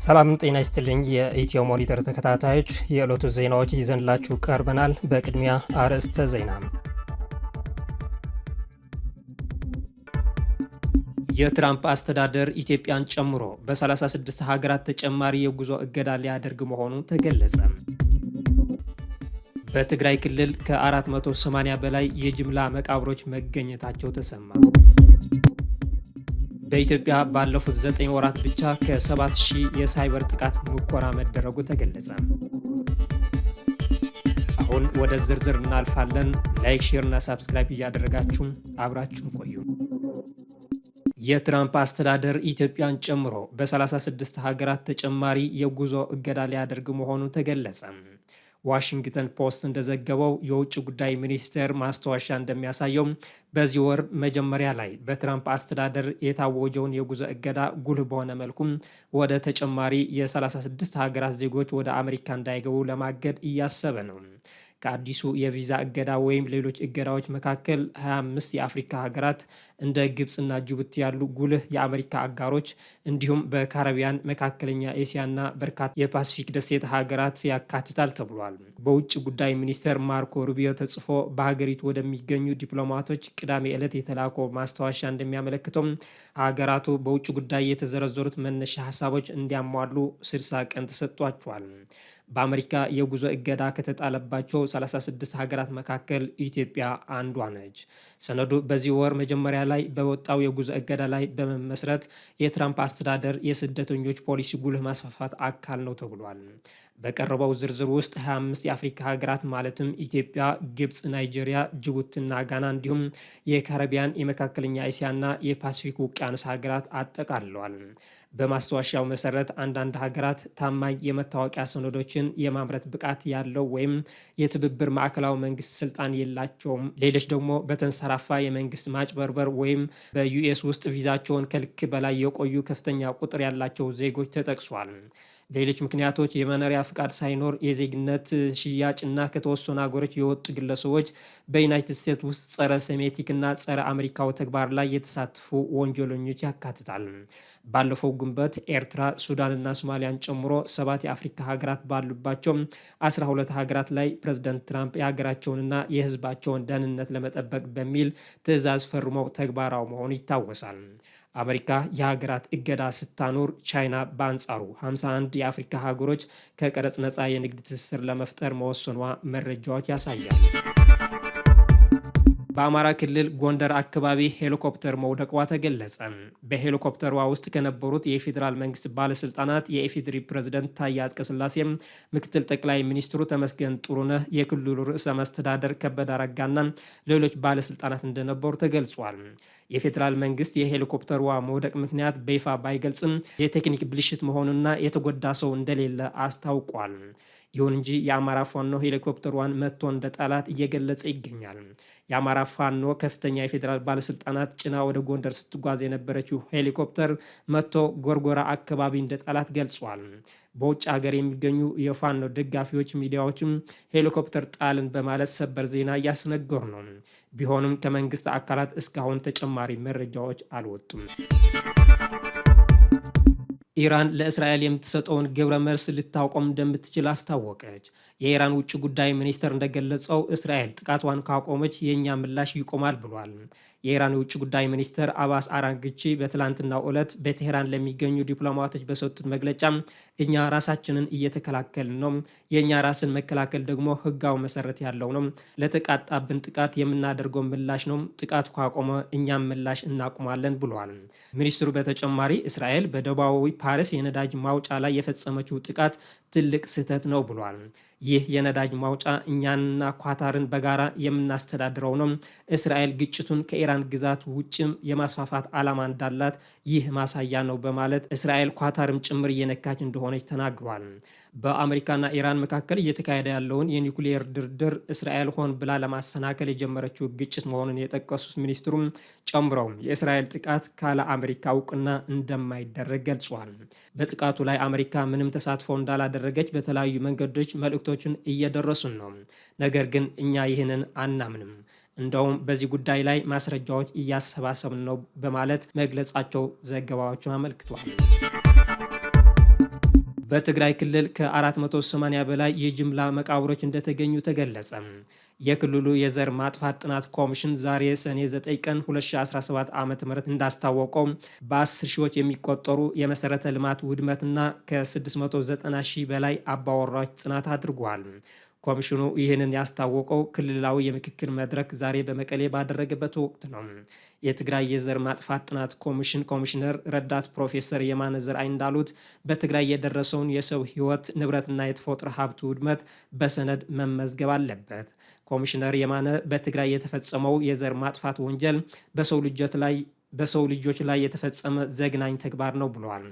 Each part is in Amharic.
ሰላም ጤና ይስጥልኝ። የኢትዮ ሞኒተር ተከታታዮች የዕለቱ ዜናዎች ይዘንላችሁ ቀርበናል። በቅድሚያ አርዕስተ ዜና። የትራምፕ አስተዳደር ኢትዮጵያን ጨምሮ በ36 ሀገራት ተጨማሪ የጉዞ እገዳ ሊያደርግ መሆኑ ተገለጸ። በትግራይ ክልል ከ480 በላይ የጅምላ መቃብሮች መገኘታቸው ተሰማ። በኢትዮጵያ ባለፉት 9 ወራት ብቻ ከ7000 የሳይበር ጥቃት ሙከራ መደረጉ ተገለጸ። አሁን ወደ ዝርዝር እናልፋለን። ላይክ፣ ሼር እና ሳብስክራይብ እያደረጋችሁ አብራችሁን ቆዩ። የትራምፕ አስተዳደር ኢትዮጵያን ጨምሮ በ36 ሀገራት ተጨማሪ የጉዞ እገዳ ሊያደርግ መሆኑ ተገለጸ። ዋሽንግተን ፖስት እንደዘገበው የውጭ ጉዳይ ሚኒስቴር ማስታወሻ እንደሚያሳየው በዚህ ወር መጀመሪያ ላይ በትራምፕ አስተዳደር የታወጀውን የጉዞ እገዳ ጉልህ በሆነ መልኩ ወደ ተጨማሪ የ36 ሀገራት ዜጎች ወደ አሜሪካ እንዳይገቡ ለማገድ እያሰበ ነው። ከአዲሱ የቪዛ እገዳ ወይም ሌሎች እገዳዎች መካከል 25 የአፍሪካ ሀገራት እንደ ግብፅና ጅቡቲ ያሉ ጉልህ የአሜሪካ አጋሮች እንዲሁም በካሪቢያን፣ መካከለኛ ኤስያና በርካታ የፓሲፊክ ደሴት ሀገራት ያካትታል ተብሏል። በውጭ ጉዳይ ሚኒስቴር ማርኮ ሩቢዮ ተጽፎ በሀገሪቱ ወደሚገኙ ዲፕሎማቶች ቅዳሜ ዕለት የተላከው ማስታወሻ እንደሚያመለክተው ሀገራቱ በውጭ ጉዳይ የተዘረዘሩት መነሻ ሀሳቦች እንዲያሟሉ 60 ቀን ተሰጥቷቸዋል። በአሜሪካ የጉዞ እገዳ ከተጣለባቸው 36 ሀገራት መካከል ኢትዮጵያ አንዷ ነች። ሰነዱ በዚህ ወር መጀመሪያ ላይ በወጣው የጉዞ እገዳ ላይ በመመስረት የትራምፕ አስተዳደር የስደተኞች ፖሊሲ ጉልህ ማስፋፋት አካል ነው ተብሏል። በቀረበው ዝርዝር ውስጥ 25 የአፍሪካ ሀገራት ማለትም ኢትዮጵያ፣ ግብፅ፣ ናይጄሪያ፣ ጅቡቲና ጋና እንዲሁም የካሪቢያን፣ የመካከለኛ እስያና የፓሲፊክ ውቅያኖስ ሀገራት አጠቃልለዋል። በማስታወሻው መሰረት አንዳንድ ሀገራት ታማኝ የመታወቂያ ሰነዶችን የማምረት ብቃት ያለው ወይም የትብብር ማዕከላዊ መንግስት ስልጣን የላቸውም። ሌሎች ደግሞ በተንሰራፋ የመንግስት ማጭበርበር ወይም በዩኤስ ውስጥ ቪዛቸውን ከልክ በላይ የቆዩ ከፍተኛ ቁጥር ያላቸው ዜጎች ተጠቅሷል። ሌሎች ምክንያቶች የመኖሪያ ፍቃድ ሳይኖር የዜግነት ሽያጭና ከተወሰኑ ሀገሮች የወጡ ግለሰቦች በዩናይትድ ስቴትስ ውስጥ ጸረ ሴሜቲክ እና ጸረ አሜሪካዊ ተግባር ላይ የተሳተፉ ወንጀለኞች ያካትታል። ባለፈው ግንቦት ኤርትራ፣ ሱዳንና ሶማሊያን ጨምሮ 7 የአፍሪካ ሀገራት ባሉባቸው 12 ሀገራት ላይ ፕሬዝዳንት ትራምፕ የሀገራቸውንና የሕዝባቸውን ደህንነት ለመጠበቅ በሚል ትዕዛዝ ፈርመው ተግባራዊ መሆኑ ይታወሳል። አሜሪካ የሀገራት እገዳ ስታኖር ቻይና በአንጻሩ 51 የአፍሪካ ሀገሮች ከቀረጽ ነፃ የንግድ ትስስር ለመፍጠር መወሰኗ መረጃዎች ያሳያል። በአማራ ክልል ጎንደር አካባቢ ሄሊኮፕተር መውደቋ ተገለጸ። በሄሊኮፕተሯ ውስጥ ከነበሩት የፌዴራል መንግስት ባለስልጣናት የኢፌዴሪ ፕሬዝደንት ታዬ አጽቀሥላሴ፣ ምክትል ጠቅላይ ሚኒስትሩ ተመስገን ጥሩነህ፣ የክልሉ ርዕሰ መስተዳደር ከበደ አረጋና ሌሎች ባለስልጣናት እንደነበሩ ተገልጿል። የፌዴራል መንግስት የሄሊኮፕተሯ መውደቅ ምክንያት በይፋ ባይገልጽም የቴክኒክ ብልሽት መሆኑና የተጎዳ ሰው እንደሌለ አስታውቋል። ይሁን እንጂ የአማራ ፋኖ ሄሊኮፕተሯን መጥቶ እንደ ጠላት እየገለጸ ይገኛል። የአማራ ፋኖ ከፍተኛ የፌዴራል ባለስልጣናት ጭና ወደ ጎንደር ስትጓዝ የነበረችው ሄሊኮፕተር መጥቶ ጎርጎራ አካባቢ እንደ ጠላት ገልጿል። በውጭ ሀገር የሚገኙ የፋኖ ደጋፊዎች ሚዲያዎችም ሄሊኮፕተር ጣልን በማለት ሰበር ዜና እያስነገሩ ነው። ቢሆንም ከመንግስት አካላት እስካሁን ተጨማሪ መረጃዎች አልወጡም። ኢራን ለእስራኤል የምትሰጠውን ግብረ መልስ ልታቆም እንደምትችል አስታወቀች። የኢራን ውጭ ጉዳይ ሚኒስቴር እንደገለጸው እስራኤል ጥቃቷን ካቆመች የእኛ ምላሽ ይቆማል ብሏል። የኢራን የውጭ ጉዳይ ሚኒስትር አባስ አራግቺ በትላንትናው ዕለት በቴህራን ለሚገኙ ዲፕሎማቶች በሰጡት መግለጫ እኛ ራሳችንን እየተከላከልን ነው፣ የእኛ ራስን መከላከል ደግሞ ህጋዊ መሰረት ያለው ነው፣ ለተቃጣብን ጥቃት የምናደርገው ምላሽ ነው፣ ጥቃቱ ካቆመ እኛም ምላሽ እናቁማለን ብሏል። ሚኒስትሩ በተጨማሪ እስራኤል በደቡባዊ ፓሪስ የነዳጅ ማውጫ ላይ የፈጸመችው ጥቃት ትልቅ ስህተት ነው ብሏል። ይህ የነዳጅ ማውጫ እኛንና ኳታርን በጋራ የምናስተዳድረው ነው። እስራኤል ግጭቱን ከኢራን ግዛት ውጭም የማስፋፋት ዓላማ እንዳላት ይህ ማሳያ ነው በማለት እስራኤል ኳታርም ጭምር እየነካች እንደሆነች ተናግሯል። በአሜሪካና ኢራን መካከል እየተካሄደ ያለውን የኒውክሌር ድርድር እስራኤል ሆን ብላ ለማሰናከል የጀመረችው ግጭት መሆኑን የጠቀሱት ሚኒስትሩም ጨምረውም የእስራኤል ጥቃት ካለ አሜሪካ እውቅና እንደማይደረግ ገልጿል። በጥቃቱ ላይ አሜሪካ ምንም ተሳትፎ እንዳላደረገች በተለያዩ መንገዶች መልእክቶችን እየደረሱን ነው። ነገር ግን እኛ ይህንን አናምንም። እንደውም በዚህ ጉዳይ ላይ ማስረጃዎች እያሰባሰብን ነው በማለት መግለጻቸው ዘገባዎችን አመልክቷል። በትግራይ ክልል ከ480 በላይ የጅምላ መቃብሮች እንደተገኙ ተገለጸ። የክልሉ የዘር ማጥፋት ጥናት ኮሚሽን ዛሬ ሰኔ 9 ቀን 2017 ዓ.ም እንዳስታወቀው በ10 ሺዎች የሚቆጠሩ የመሰረተ ልማት ውድመትና ከ690 ሺህ በላይ አባወራዎች ጥናት አድርጓል። ኮሚሽኑ ይህንን ያስታወቀው ክልላዊ የምክክር መድረክ ዛሬ በመቀሌ ባደረገበት ወቅት ነው። የትግራይ የዘር ማጥፋት ጥናት ኮሚሽን ኮሚሽነር ረዳት ፕሮፌሰር የማነ ዘርአይ እንዳሉት በትግራይ የደረሰውን የሰው ሕይወት ንብረትና የተፈጥሮ ሀብት ውድመት በሰነድ መመዝገብ አለበት። ኮሚሽነር የማነ በትግራይ የተፈጸመው የዘር ማጥፋት ወንጀል በሰው ልጆች ላይ የተፈጸመ ዘግናኝ ተግባር ነው ብለዋል።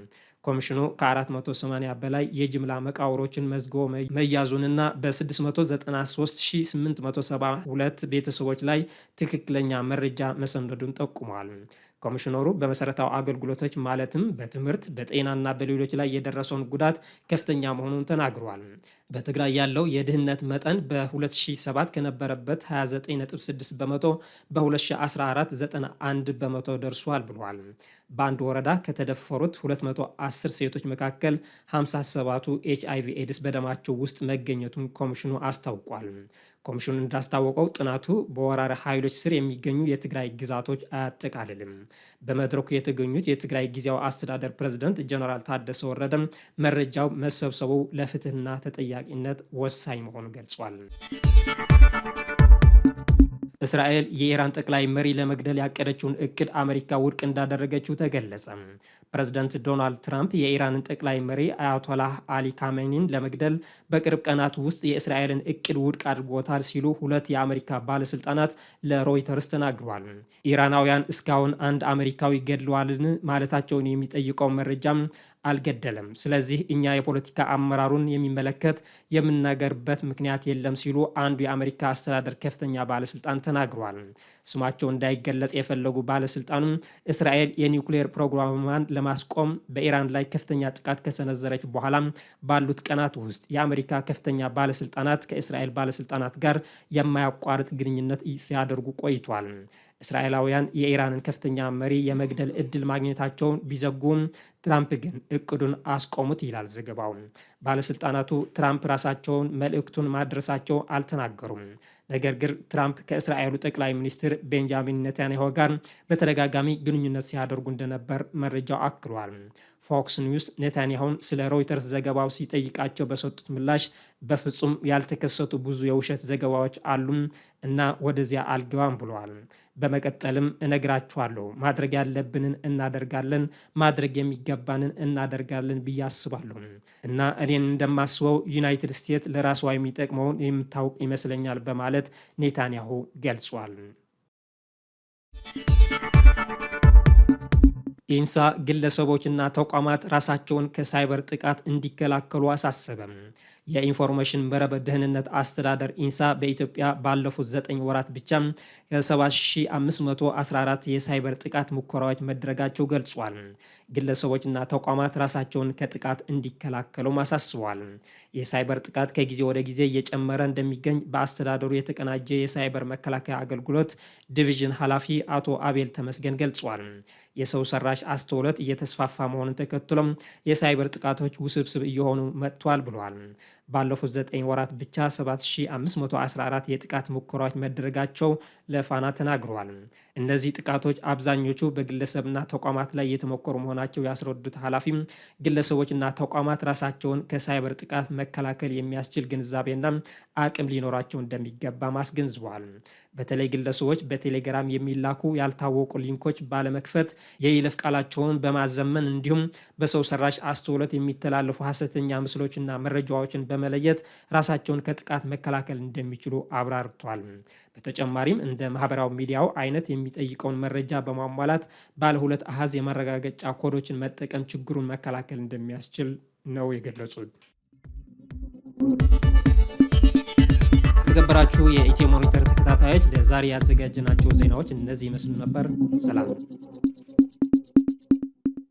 ኮሚሽኑ ከ480 በላይ የጅምላ መቃብሮችን መዝግቦ መያዙንና በ693872 ቤተሰቦች ላይ ትክክለኛ መረጃ መሰነዱን ጠቁሟል። ኮሚሽነሩ በመሰረታዊ አገልግሎቶች ማለትም በትምህርት፣ በጤናና በሌሎች ላይ የደረሰውን ጉዳት ከፍተኛ መሆኑን ተናግሯል። በትግራይ ያለው የድህነት መጠን በ2007 ከነበረበት 29.6 በመቶ በ2014 91 በመቶ ደርሷል ብሏል። በአንድ ወረዳ ከተደፈሩት 210 ሴቶች መካከል 57ቱ ኤችአይቪ ኤድስ በደማቸው ውስጥ መገኘቱን ኮሚሽኑ አስታውቋል። ኮሚሽኑ እንዳስታወቀው ጥናቱ በወራሪ ኃይሎች ስር የሚገኙ የትግራይ ግዛቶች አያጠቃልልም። በመድረኩ የተገኙት የትግራይ ጊዜያዊ አስተዳደር ፕሬዝዳንት ጀነራል ታደሰ ወረደም መረጃው መሰብሰቡ ለፍትህና ተጠያቂነት ወሳኝ መሆኑን ገልጿል። እስራኤል የኢራን ጠቅላይ መሪ ለመግደል ያቀደችውን እቅድ አሜሪካ ውድቅ እንዳደረገችው ተገለጸ። ፕሬዝዳንት ዶናልድ ትራምፕ የኢራንን ጠቅላይ መሪ አያቶላህ አሊ ካሜኒን ለመግደል በቅርብ ቀናት ውስጥ የእስራኤልን እቅድ ውድቅ አድርጎታል ሲሉ ሁለት የአሜሪካ ባለስልጣናት ለሮይተርስ ተናግረዋል። ኢራናውያን እስካሁን አንድ አሜሪካዊ ገድለዋልን ማለታቸውን የሚጠይቀው መረጃም አልገደለም። ስለዚህ እኛ የፖለቲካ አመራሩን የሚመለከት የምናገርበት ምክንያት የለም ሲሉ አንዱ የአሜሪካ አስተዳደር ከፍተኛ ባለስልጣን ተናግሯል። ስማቸው እንዳይገለጽ የፈለጉ ባለስልጣኑም እስራኤል የኒውክሌር ፕሮግራሟን ለማስቆም በኢራን ላይ ከፍተኛ ጥቃት ከሰነዘረች በኋላ ባሉት ቀናት ውስጥ የአሜሪካ ከፍተኛ ባለስልጣናት ከእስራኤል ባለስልጣናት ጋር የማያቋርጥ ግንኙነት ሲያደርጉ ቆይቷል። እስራኤላውያን የኢራንን ከፍተኛ መሪ የመግደል እድል ማግኘታቸውን ቢዘጉም ትራምፕ ግን እቅዱን አስቆሙት ይላል ዘገባው። ባለስልጣናቱ ትራምፕ ራሳቸውን መልእክቱን ማድረሳቸው አልተናገሩም። ነገር ግን ትራምፕ ከእስራኤሉ ጠቅላይ ሚኒስትር ቤንጃሚን ኔታንያሁ ጋር በተደጋጋሚ ግንኙነት ሲያደርጉ እንደነበር መረጃው አክሏል። ፎክስ ኒውስ ኔታንያሁን ስለ ሮይተርስ ዘገባው ሲጠይቃቸው በሰጡት ምላሽ በፍጹም ያልተከሰቱ ብዙ የውሸት ዘገባዎች አሉም እና ወደዚያ አልገባም ብለዋል። በመቀጠልም እነግራችኋለሁ፣ ማድረግ ያለብንን እናደርጋለን፣ ማድረግ የሚገባንን እናደርጋለን ብዬ አስባለሁ እና እኔን እንደማስበው ዩናይትድ ስቴትስ ለራሷ የሚጠቅመውን የምታውቅ ይመስለኛል በማለት ኔታንያሁ ገልጿል። ኢንሳ ግለሰቦችና ተቋማት ራሳቸውን ከሳይበር ጥቃት እንዲከላከሉ አሳሰበም። የኢንፎርሜሽን መረብ ደህንነት አስተዳደር ኢንሳ በኢትዮጵያ ባለፉት 9 ወራት ብቻ ከ7514 የሳይበር ጥቃት ሙከራዎች መደረጋቸው ገልጿል። ግለሰቦችና ተቋማት ራሳቸውን ከጥቃት እንዲከላከሉም አሳስቧል። የሳይበር ጥቃት ከጊዜ ወደ ጊዜ እየጨመረ እንደሚገኝ በአስተዳደሩ የተቀናጀ የሳይበር መከላከያ አገልግሎት ዲቪዥን ኃላፊ አቶ አቤል ተመስገን ገልጿል። የሰው ሰራሽ አስተውሎት እየተስፋፋ መሆኑን ተከትሎም የሳይበር ጥቃቶች ውስብስብ እየሆኑ መጥቷል ብሏል። ባለፉት 9 ወራት ብቻ 7514 የጥቃት ሙከራዎች መደረጋቸው ለፋና ተናግረዋል። እነዚህ ጥቃቶች አብዛኞቹ በግለሰብና ተቋማት ላይ የተሞከሩ መሆናቸው ያስረዱት ኃላፊም ግለሰቦችና ተቋማት ራሳቸውን ከሳይበር ጥቃት መከላከል የሚያስችል ግንዛቤና አቅም ሊኖራቸው እንደሚገባ አስገንዝበዋል። በተለይ ግለሰቦች በቴሌግራም የሚላኩ ያልታወቁ ሊንኮች ባለመክፈት የይለፍ ቃላቸውን በማዘመን እንዲሁም በሰው ሰራሽ አስተውሎት የሚተላለፉ ሐሰተኛ ምስሎችና መረጃዎችን በመለየት ራሳቸውን ከጥቃት መከላከል እንደሚችሉ አብራርቷል። በተጨማሪም እንደ ማህበራዊ ሚዲያው አይነት የሚጠይቀውን መረጃ በማሟላት ባለ 2 አሃዝ የማረጋገጫ ኮዶችን መጠቀም ችግሩን መከላከል እንደሚያስችል ነው የገለጹት። የተከበራችሁ የኢትዮ ሞኒተር ተከታታዮች ለዛሬ ያዘጋጀናቸው ዜናዎች እነዚህ ይመስሉ ነበር። ሰላም።